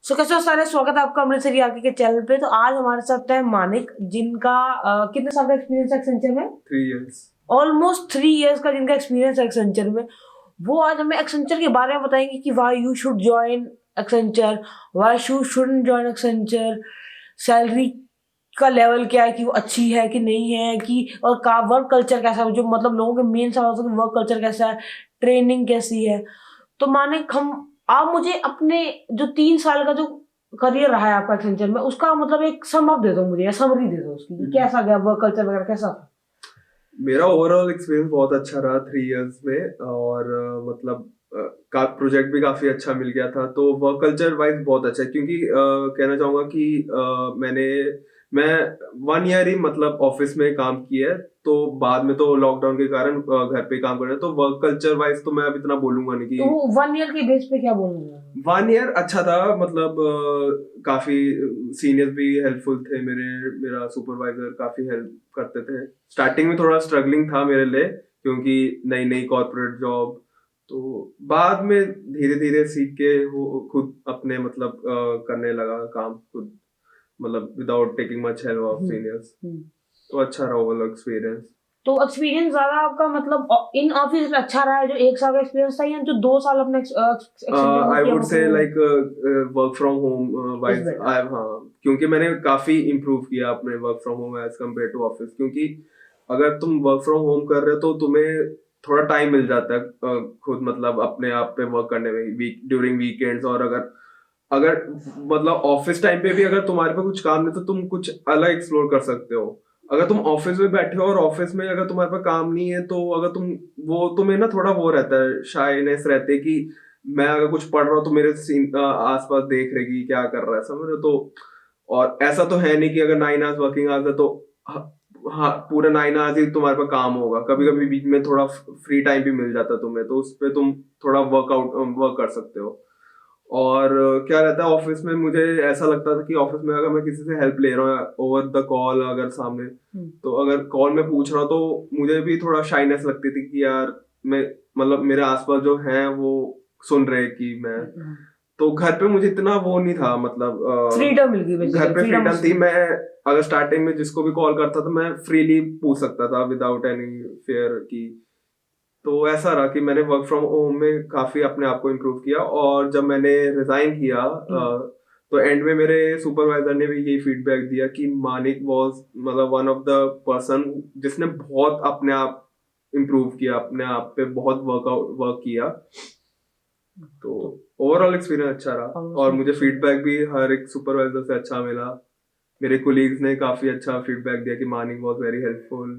सो कैसे हो सारे, स्वागत है आपका अमृतसर आके के चैनल पे। तो आज हमारे साथ है मानिक, जिनका कितने साल का एक्सपीरियंस है एक्सेंचर में? 3 years। ऑलमोस्ट 3 इयर्स का जिनका एक्सपीरियंस है एक्सेंचर में। वो आज हमें एक्सेंचर के बारे में बताएंगे कि why you should join Accenture, why you shouldn't join Accenture, salary का लेवल क्या है, कि वो अच्छी है कि नहीं है, कि और का वर्क कल्चर कैसा है, जो मतलब लोगों के मेन सवाल होता है कि वर्क कल्चर कैसा है, ट्रेनिंग कैसी है। तो मानिक, हम आप मुझे अपने जो 3 साल का जो करियर रहा है आपका एक्सेंचर में, उसका मतलब एक सम अप दे दो मुझे, या समरी दे दो उसकी, कि कैसा गया वर्क कल्चर वगैरह कैसा था। मेरा ओवरऑल एक्सपीरियंस बहुत अच्छा रहा 3 years में। और मतलब का प्रोजेक्ट भी काफी अच्छा मिल गया था, तो वर्क कल्चर वाइज बहुत अच्छा है। क्योंकि कहना चाहूंगा कि मैं 1 year ही मतलब ऑफिस में काम किया है, तो बाद में तो लॉकडाउन के कारण घर पे ही काम कर रहे हैं। तो वर्क कल्चर वाइज तो मैं अब इतना बोलूंगा नहीं तो कि 1 ईयर के बेस पे क्या बोलूंगा। 1 year अच्छा था। मतलब काफी सीनियर्स भी हेल्पफुल थे, मेरा सुपरवाइजर काफी हेल्प करते थे। स्टार्टिंग में थोड़ा स्ट्रगलिंग था मेरे लिए, क्योंकि नई नई कॉर्पोरेट जॉब। तो बाद में धीरे धीरे सीख के वो खुद अपने मतलब करने लगा काम खुद, मतलब without taking much help of seniors. तो अच्छा रहा ओवरऑल एक्सपीरियंस। तो एक्सपीरियंस ज्यादा आपका मतलब इन ऑफिस अच्छा रहा है, जो 1 साल का एक्सपीरियंस था, या जो 2 साल अपने एक्सेंचर में आई किया वुड वो से तो like work from home is wise better. I हाँ, क्योंकि मैंने काफी इम्प्रूव किया अपने work from home as compare to office. क्योंकि अगर तुम वर्क फ्रॉम होम कर रहे हो तो तुम्हें थोड़ा टाइम मिल जाता है खुद मतलब अपने आप पे वर्क करने में, ड्यूरिंग वीकेंड्स। और अगर अगर मतलब ऑफिस टाइम पे भी अगर तुम्हारे पे कुछ काम नहीं तो तुम कुछ अलग एक्सप्लोर कर सकते हो। अगर तुम ऑफिस में बैठे हो और ऑफिस में अगर तुम्हारे पास काम नहीं है, तो अगर तुम्हें ना थोड़ा वो रहता है, शाइनेस रहती है कि मैं अगर कुछ पढ़ रहा हूँ तो मेरे आसपास देख रहे कि क्या कर रहा है, समझ रहे हो? तो और ऐसा तो है नहीं कि अगर 9 hours वर्किंग आवर्स है तो हाँ पूरा 9 hours ही तुम्हारे पास काम होगा। कभी कभी बीच में थोड़ा फ्री टाइम भी मिल जाता है तुम्हें, तो उस पर तुम थोड़ा वर्क कर सकते हो। और क्या रहता है ऑफिस में, मुझे ऐसा लगता था कि ऑफिस में अगर मैं किसी से हेल्प ले रहा हूँ ओवर द कॉल अगर सामने, तो अगर कॉल में पूछ रहा हूँ तो मुझे भी थोड़ा शाइनेस लगती थी कि यार मैं मतलब मेरे आसपास जो है वो सुन रहे कि मैं। तो घर पे मुझे इतना वो नहीं था, मतलब फ्रीडम मिल गई, घर बेसिकली पे फ्रीडम। फ्रीडम थी। मैं अगर स्टार्टिंग में जिसको भी कॉल करता था मैं फ्रीली पूछ सकता था विदाउट एनी फेयर की। तो ऐसा रहा कि मैंने वर्क फ्रॉम होम में काफी अपने आप को इम्प्रूव किया। और जब मैंने रिजाइन किया तो एंड में मेरे सुपरवाइजर ने भी यही फीडबैक दिया कि मानिक वाज मतलब वन ऑफ द पर्सन जिसने बहुत अपने आप इम्प्रूव किया, अपने आप पे बहुत वर्क किया। तो ओवरऑल एक्सपीरियंस अच्छा रहा, और मुझे फीडबैक भी हर एक सुपरवाइजर से अच्छा मिला। मेरे कोलीग्स ने काफी अच्छा फीडबैक दिया कि मानिक वाज वेरी हेल्पफुल।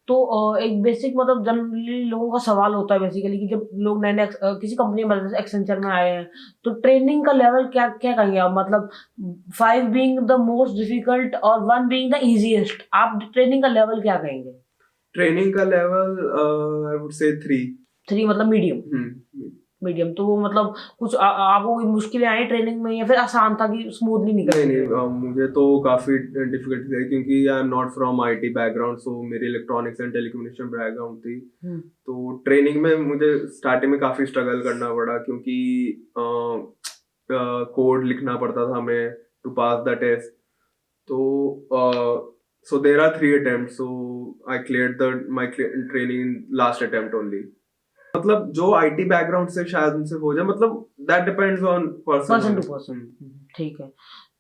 तो एक बेसिक मतलब जनरली लोगों का सवाल होता है बेसिकली, कि जब लोग नए नए किसी कंपनी में एक्सेंचर में आए हैं, तो ट्रेनिंग का लेवल क्या क्या कहेंगे आप? मतलब 5 बीइंग द मोस्ट डिफिकल्ट और 1 बीइंग द इजीएस्ट, आप ट्रेनिंग का लेवल क्या कहेंगे? ट्रेनिंग का लेवल आई वुड से 3। 3 मतलब मीडियम? मीडियम तो वो मतलब कुछ आपको कोई मुश्किलें आई ट्रेनिंग में, या फिर आसान था कि स्मूथली निकल नहीं गई नहीं, ट्रेनिंग? मुझे तो काफी डिफिकल्टी है, क्योंकि I am not from IT background, so मेरी इलेक्ट्रॉनिक्स एंड टेलीकम्युनिकेशन बैकग्राउंड थी। तो ट्रेनिंग में मुझे स्टार्टिंग में काफी स्ट्रगल करना पड़ा, क्योंकि कोड लिखना पड़ता था हमें टू पास द टेस्ट। तो so there are 3 attempts, so I cleared the my training in last attempt only. मतलब जो आईटी बैकग्राउंड से शायद उनसे हो जाए, मतलब that depends on person to person. Person. ठीक है।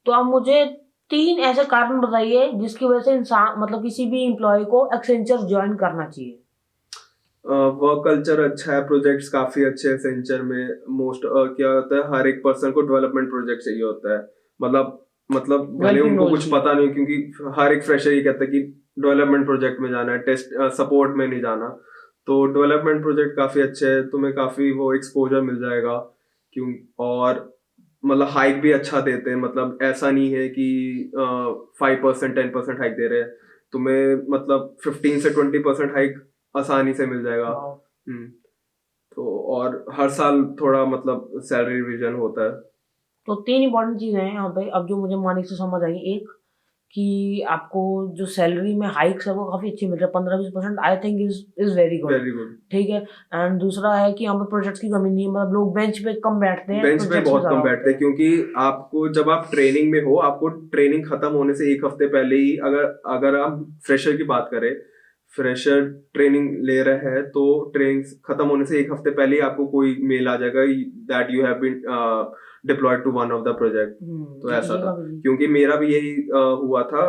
तो आप मुझे 3 ऐसे कारण बताइए जिसकी वजह से इंसान मतलब किसी भी एम्प्लॉय को एक्सेंचर ज्वाइन करना चाहिए। वर्क कल्चर अच्छा है, प्रोजेक्ट्स काफी अच्छे हैं सेंचर में। मोस्ट क्या होता है, हर एक पर्सन को डेवलपमेंट प्रोजेक्ट चाहिए होता है। मतलब भले डेवलपिंग उनको रोल कुछ चाहिए। पता नहीं, क्योंकि हर एक फ्रेशर ये कहता है कि डेवलपमेंट प्रोजेक्ट में जाना है, टेस्ट सपोर्ट में नहीं जाना। तो डेवलपमेंट प्रोजेक्ट काफी अच्छे है, तुम्हें काफी वो एक्सपोजर मिल जाएगा। क्यों? और मतलब हाइक भी अच्छा देते हैं, मतलब ऐसा नहीं है कि 5% 10% हाइक दे रहे हैं तुम्हें, मतलब 15 से 20% हाइक आसानी से मिल जाएगा। तो और हर साल थोड़ा मतलब सैलरी रिवीजन होता है। तो 3 इंपॉर्टेंट चीजें हैं यहाँ पे, अब जो मुझे मानिक से समझ आई। एक, कि आपको जो सैलरी में हाइक्स है वो काफ़ी अच्छी मिल रही है, 15-20% I think is very good. Very good. ठीक है। एंड दूसरा है कि यहाँ पर प्रोजेक्ट्स की कमी नहीं है, मतलब लोग बेंच पे कम बैठते हैं, बेंच पे प्रोजेक्ट्स में बहुत ज़्यादा कम होते बैठते हैं, हैं। क्योंकि आपको जब आप ट्रेनिंग में हो, आपको ट्रेनिंग खत्म होने से एक हफ्ते पहले ही, अगर आप फ्रेशर की बात करें, फ्रेशर ट्रेनिंग ले रहे हैं तो ट्रेनिंग खत्म होने से एक हफ्ते पहले ही आपको कोई मेल आ जाएगा that you have been deployed to one of the project. तो ऐसा था, क्योंकि मेरा भी यही हुआ था।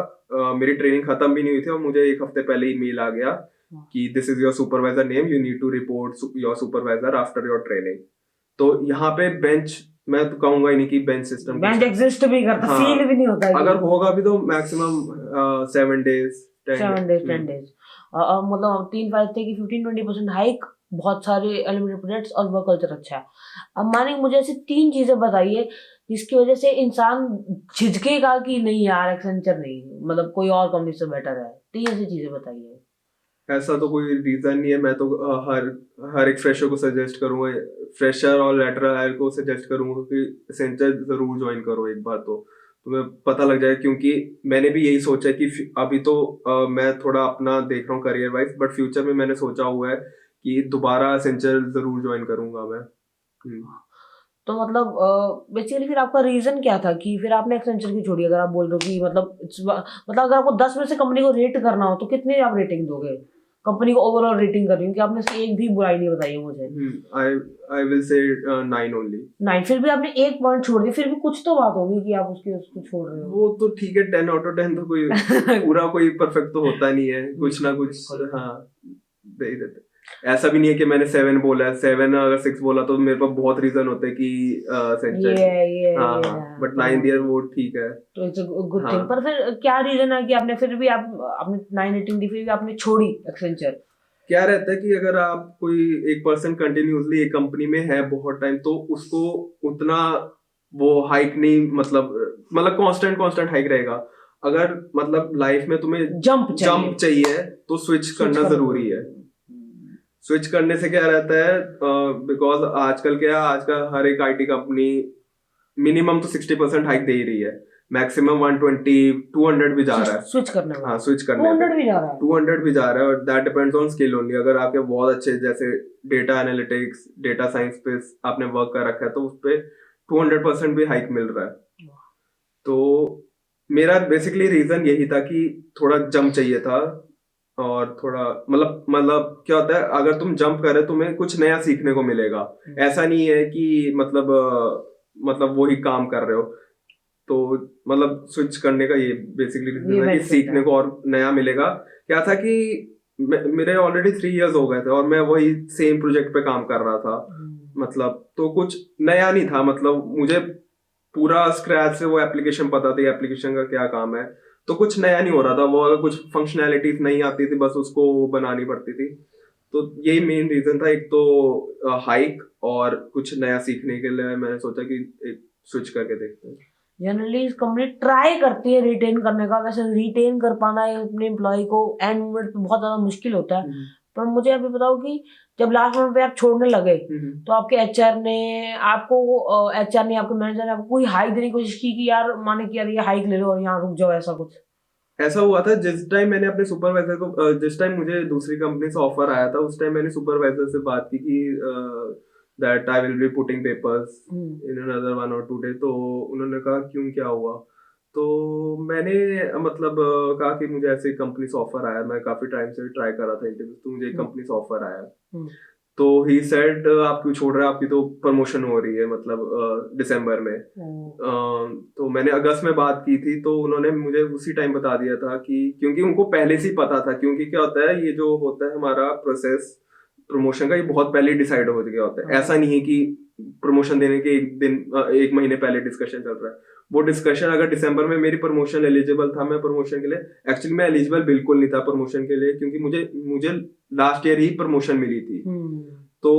मेरी ट्रेनिंग खत्म भी नहीं हुई थी और मुझे एक हफ्ते पहले ही मेल आ गया कि this is your supervisor name, you need to report your supervisor after your training. तो यहाँ पे बेंच, मैं तो कहूंगा ही नहीं कि बेंच सिस्टम बेंच एग्जिस्ट भी करता, हाँ, फील भी नहीं होता है अगर होगा भी तो मैक्सिमम 7 days 7 days 10 days। मतलब 3 फायदे थे कि 15-20% हाइक, बहुत सारे एलिमेंट प्रोजेक्ट्स और वर्क कल्चर अच्छा है। अब माने मुझे ऐसी 3 चीजें बताइए जिसकी वजह से इंसान झिझकेगा कि नहीं यार एक्सेंचर नहीं, मतलब कोई और कंपनी से बेटर है। 3 ऐसी चीजें बताइए। ऐसा तो कोई रीजन नहीं है, मैं तो हर एक फ्रेशर को सजेस्ट करूंगा, फ्रेशर और लेटरल हायर को सजेस्ट करूंगा कि एसेंचर जरूर ज्वाइन करो एक बार, तो तुम्हें पता लग जाएगा। क्योंकि मैंने भी यही सोचा है कि अभी तो मैं थोड़ा अपना देख रहा हूँ करियर वाइज, बट फ्यूचर में मैंने सोचा हुआ है कि दोबारा एसेंचर जरूर ज्वाइन करूंगा मैं। तो मतलब बेसिकली फिर आपका रीजन क्या था कि फिर आपने एक्सेंचर की छोड़ी? अगर आप बोल रहे हो कि मतलब अगर आपको 10 में से कंपनी को रेट करना हो तो कितने आप रेटिंग दोगे कंपनी को ओवरऑल रेटिंग कर रही हूँ कि आपने इसकी एक भी बुराई नहीं बताई है मुझे। I will say 9 only. 9? फिर भी आपने एक पॉइंट छोड़ दिया, फिर भी कुछ तो बात होगी कि आप उसको छोड़ रहे हो। वो तो ठीक है, 10 out of 10 तो कोई पूरा कोई परफेक्ट तो होता नहीं है, कुछ ना कुछ हाँ दे ही देते। ऐसा भी नहीं है कि मैंने 7 बोला है, 7 अगर 6 बोला तो मेरे पास बहुत रीजन होते हैं कि हाँ, बट 9 दिया वो ठीक है, तो इट्स अ गुड थिंग। पर फिर क्या रीजन है कि आपने फिर भी आपने 9 रेटिंग दी, फिर भी आपने छोड़ी एक्सेंचर? क्या रहता है कि अगर आप कोई एक पर्सन कंटिन्यूसली एक कंपनी में है बहुत टाइम, तो उसको उतना वो हाइक नहीं, मतलब कांस्टेंट हाइक रहेगा। अगर मतलब लाइफ में तुम्हें जंप चाहिए तो स्विच करना जरूरी है। स्विच करने से क्या रहता है, बिकॉज आजकल हर एक आईटी कंपनी मिनिमम तो 60% हाइक दे ही रही है, मैक्सिमम 120 200 भी जा रहा है स्विच करने में। हाँ, स्विच करने 200 भी जा रहा है, 200 भी जा रहा है, और that depends on skill only. अगर आपके बहुत अच्छे जैसे डेटा एनालिटिक्स, डेटा साइंस पे आपने वर्क कर रखा है तो उस पे 200% भी हाइक मिल रहा है। तो मेरा बेसिकली रीजन यही था कि थोड़ा जंप चाहिए था, और थोड़ा मतलब क्या होता है, अगर तुम जंप कर रहे हो तुम्हें कुछ नया सीखने को मिलेगा। ऐसा नहीं है कि मतलब वही काम कर रहे हो। तो मतलब स्विच करने का ये बेसिकली रीजन है कि सीखने को और नया मिलेगा। क्या था कि मेरे ऑलरेडी 3 years हो गए थे और मैं वही सेम प्रोजेक्ट पे काम कर रहा था, मतलब तो कुछ नया नहीं था। मतलब मुझे पूरा स्क्रैच से वो एप्लीकेशन पता थी, एप्लीकेशन का क्या काम है, तो कुछ नया नहीं हो रहा था। वो अगर कुछ फंक्शनैलिटीज नहीं आती थी बस उसको बनानी पड़ती थी। तो यही मेन रीजन था, एक तो हाइक और कुछ नया सीखने के लिए मैंने सोचा कि एक स्विच करके देखते हैं। जनरली कंपनी ट्राई करती है रिटेन करने का, वैसे रिटेन कर पाना अपने एम्प्लॉय को एंड मोमेंट पे बहुत ज्यादा मुश्किल होता है। पर मुझे अभी बताओ कि जब लास्ट मोमेंट पे आप छोड़ने लगे तो आपके एचआर ने आपके मैनेजर ने आपको कोई हाइक देने की कोशिश की कि यार माने कि यार ये हाइक ले लो और यहाँ रुक जाओ, ऐसा कुछ? ऐसा हुआ था जिस टाइम मैंने अपने सुपरवाइजर को, जिस टाइम मुझे दूसरी कंपनी से ऑफर आया था, उस टाइम मैंने सुपरवाइजर से बात की कि that I will be putting papers in another 1 or 2 days। तो उन्होंने कहा क्यों, क्या हुआ? तो मैंने कहा कि मुझे ऐसे कंपनी से ऑफर आया, मैं काफी टाइम से ट्राई कर रहा था इंटरव्यू, तो मुझे एक कंपनी से ऑफर आया। तो ही सेड आप क्यों छोड़ रहे हैं, आपकी तो प्रमोशन हो रही है दिसंबर में। तो मैंने अगस्त में बात की थी, तो उन्होंने मुझे उसी टाइम बता दिया था कि क्योंकि उनको पहले से ही पता था, क्योंकि क्या होता है ये जो होता है हमारा प्रोसेस प्रमोशन का, ये बहुत पहले डिसाइड हो गया होता है। ऐसा नहीं है कि प्रमोशन देने के एक महीने पहले डिस्कशन चल रहा है। वो डिस्कशन अगर दिसंबर में मेरी प्रमोशन एलिजिबल था, मैं प्रमोशन के लिए, एक्चुअली मैं एलिजिबल बिल्कुल नहीं था प्रमोशन के लिए, क्योंकि मुझे लास्ट ईयर ही प्रमोशन मिली थी। तो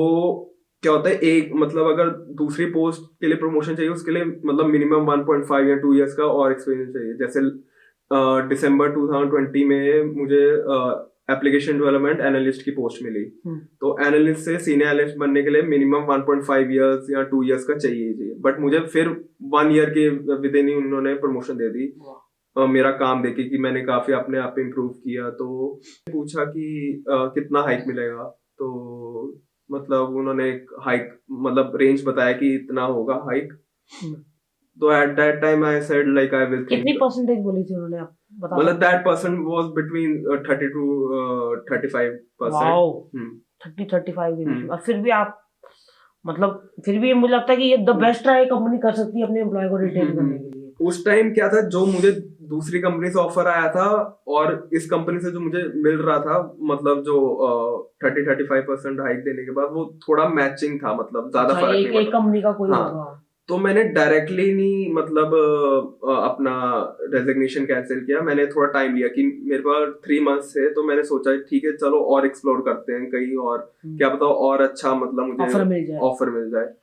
क्या होता है, एक अगर दूसरी पोस्ट के लिए प्रमोशन चाहिए उसके लिए मिनिमम 1.5 या 2 years का और एक्सपीरियंस चाहिए। जैसे दिसंबर 2020 में मुझे एप्लीकेशन डेवलपमेंट एनालिस्ट की पोस्ट मिली, तो एनालिस्ट से सीनियर एनालिस्ट बनने के लिए मिनिमम 1.5 years या 2 years का चाहिए। बट मुझे फिर 1 year के विद इन ही उन्होंने प्रमोशन दे दी। मेरा काम देखे कि मैंने काफी अपने आप पे इम्प्रूव किया, तो पूछा कि कितना हाइक मिलेगा। तो मतलब उन्होंने एक हाइक मतलब रेंज बताया कि इतना होगा हाइक। हम्म। तो at that time I said like I will कितनी थिंक। परसेंटेज बोली थी उन्होंने, आप बता मतलब सकते हैं? That person was between 30 to 35%। Wow, hmm 30-35 के बीच में। हम्म और फिर भी आप, मतलब फिर भी मुझे लगता है कि ये द बेस्ट ट्राई कंपनी कर सकती है अपने एम्प्लॉय को रिटेन करने के लिए। उस टाइम क्या था, जो मुझे दूसरी कंपनी से ऑफर आया था और इस कंपनी से जो मुझे मिल रहा था, मतलब जो 30-35% हाइक देने के बाद, वो थोड़ा मैचिंग था, मतलब ज्यादा अच्छा, फर्क एक नहीं एक पड़ा। कंपनी का कोई हाँ, होगा। तो मैंने डायरेक्टली नहीं मतलब अपना रेजिग्नेशन कैंसिल किया। मैंने थोड़ा टाइम लिया कि मेरे पास 3 मंथ्स थे, तो मैंने सोचा ठीक है चलो और एक्सप्लोर करते हैं कहीं और, क्या पता और अच्छा मतलब मुझे ऑफर मिल जाए। ऑफर मिल जाए।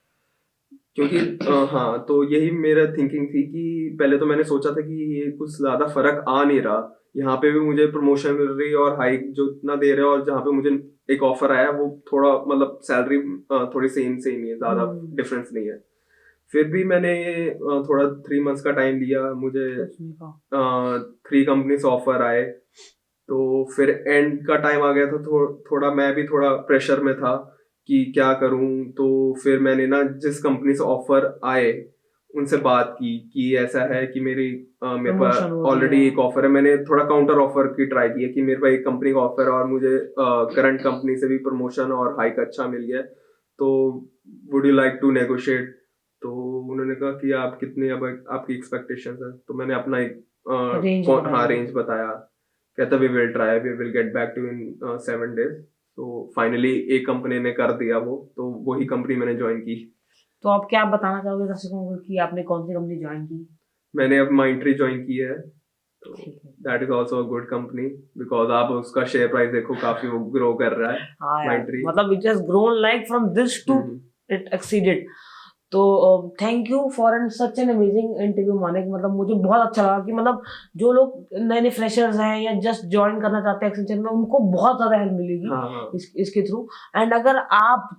क्योंकि हाँ, तो यही मेरा थिंकिंग थी कि पहले तो मैंने सोचा था कि ये कुछ ज्यादा फर्क आ नहीं रहा, यहाँ पे भी मुझे प्रमोशन मिल रही है और हाइक जो इतना दे रहे हैं, और जहाँ पे मुझे एक ऑफर आया वो थोड़ा मतलब सैलरी थोड़ी सेम सेम ही है, ज्यादा डिफरेंस नहीं है। फिर भी मैंने थोड़ा 3 मंथ्स का टाइम लिया। मुझे सोचने का। 3 कंपनी से ऑफर आए, तो फिर एंड का टाइम आ गया था। थोड़ा मैं भी थोड़ा प्रेशर में था कि क्या करूं। तो फिर मैंने ना जिस कंपनी से ऑफर आए उनसे बात की कि ऐसा है कि मेरे पास प्रमोशन हो रही ऑलरेडी है। एक ऑफर है। मैंने थोड़ा काउंटर ऑफर की ट्राई की है कि मेरे पास एक कंपनी का ऑफर है और मुझे करंट कंपनी से भी प्रमोशन और हाइक अच्छा मिल गया है, तो would you like to negotiate. तो उन्होंने कहा कि आप कितने, अब आपकी एक्सपेक्टेशंस है। तो मैंने अपना एक रेंज हाँ बताया। रेंज बताया। कहता we will try, we will get back to in 7 days। तो फाइनली एक कंपनी ने कर दिया वो, तो वही कंपनी मैंने ज्वाइन की। तो आप क्या बताना चाहोगे दर्शकों को कि आपने कौन सी कंपनी ज्वाइन की? मैंने अब माइंट्री ज्वाइन की है, तो ठीक है। That is also a good company, because आप उसका शेयर प्राइस देखो काफी वो ग्रो कर रहा है हाँ यार, माइंट्री। मतलब it has grown like from this to it exceeded. तो thank you for an such an amazing interview Manik. मतलब मुझे बहुत अच्छा लगा कि मतलब जो लोग नए नए फ्रेशर्स हैं या जस्ट ज्वाइन करना चाहते हैं एक्सेंचर में, उनको बहुत ज़्यादा हेल्प मिलेगी हाँ इसके थ्रू। एंड अगर आप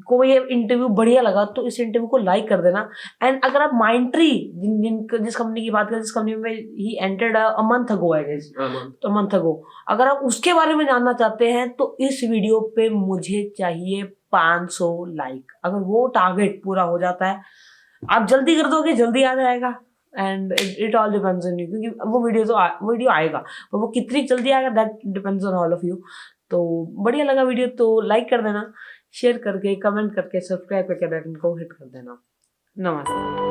को ये इंटरव्यू बढ़िया लगा तो इस इंटरव्यू को लाइक कर देना। एंड अगर आप माइंट्री जिस कंपनी की बात करें, जिस कंपनी में ही entered a month ago I guess, तो मंथ अगो, अगर आप उसके बारे में जानना चाहते हैं तो इस वीडियो पे मुझे चाहिए 500 लाइक। अगर वो टारगेट पूरा हो जाता है, आप जल्दी कर दोगे, जल्दी आ जाएगा। And it all depends on you, क्योंकि वो वीडियो आएगा, पर वो कितनी जल्दी आएगा that depends on all of you. तो बढ़िया लगा वीडियो तो लाइक कर देना, शेयर करके, कमेंट करके, सब्सक्राइब करके बेल आइकन को हिट कर देना। नमस्ते।